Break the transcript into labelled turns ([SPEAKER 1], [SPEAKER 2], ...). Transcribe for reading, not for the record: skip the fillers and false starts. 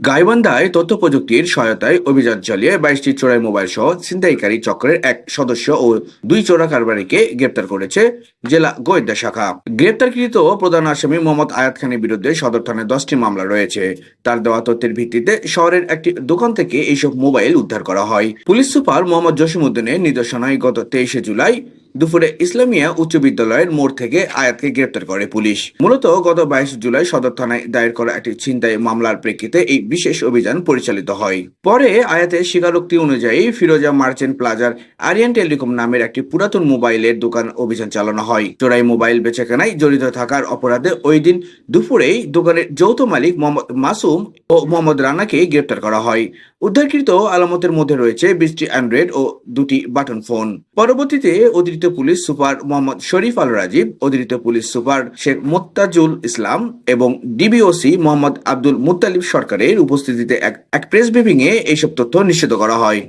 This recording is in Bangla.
[SPEAKER 1] গাইবান্ধায় তথ্য প্রযুক্তির সহায়তায় অভিযান চালিয়ে 22টি চোরাই মোবাইল সহ ছিনতাইকারী চক্রের এক সদস্য ও দুই চোরা কারবারিকে গ্রেপ্তার করেছে জেলা গোয়েন্দা শাখা। গ্রেপ্তারকৃত প্রধান আসামি মোহাম্মদ আয়াত খানের বিরুদ্ধে সদর থানায় 10টি মামলা রয়েছে। তার দেওয়া তথ্যের ভিত্তিতে শহরের একটি দোকান থেকে এইসব মোবাইল উদ্ধার করা হয়। পুলিশ সুপার মোহাম্মদ জসিমউদ্দিনের নির্দেশনায় গত 23শে জুলাই দুপুরে ইসলামিয়া উচ্চ বিদ্যালয়ের মোড় থেকে আয়াতকে গ্রেপ্তার করে পুলিশ। মূলত গত 22 জুলাই সদর থানায় দায়ের করা একটি ছিনতাই মামলার প্রেক্ষিতে এই বিশেষ অভিযান পরিচালিত হয়। পরে আয়াতের স্বীকারোক্তি অনুযায়ী ফিরোজা মার্চেন্ট প্লাজার আরিয়ান টেলিকম নামের একটি পুরাতন মোবাইলের দোকান অভিযান চালানো হয়। চোরাই মোবাইল বেচাকেনায় জড়িত থাকার অপরাধে ওই দিন দুপুরেই দোকানের যৌথ মালিক মোহাম্মদ মাসুম ও মোহাম্মদ রানাকে গ্রেপ্তার করা হয়। উদ্ধারকৃত আলামতের মধ্যে রয়েছে 20টি অ্যান্ড্রয়েড ও 2টি বাটন ফোন। পরবর্তীতে অতিরিক্ত পুলিশ সুপার মোহাম্মদ শরীফ আল রাজীব, অতিরিক্ত পুলিশ সুপার শেখ মোত্তাজুল ইসলাম এবং ডিবিওসি মোহাম্মদ আব্দুল মুত্তালিব সরকারের উপস্থিতিতে এক প্রেস ব্রিফিংয়ে এইসব তথ্য নিশ্চিত করা হয়।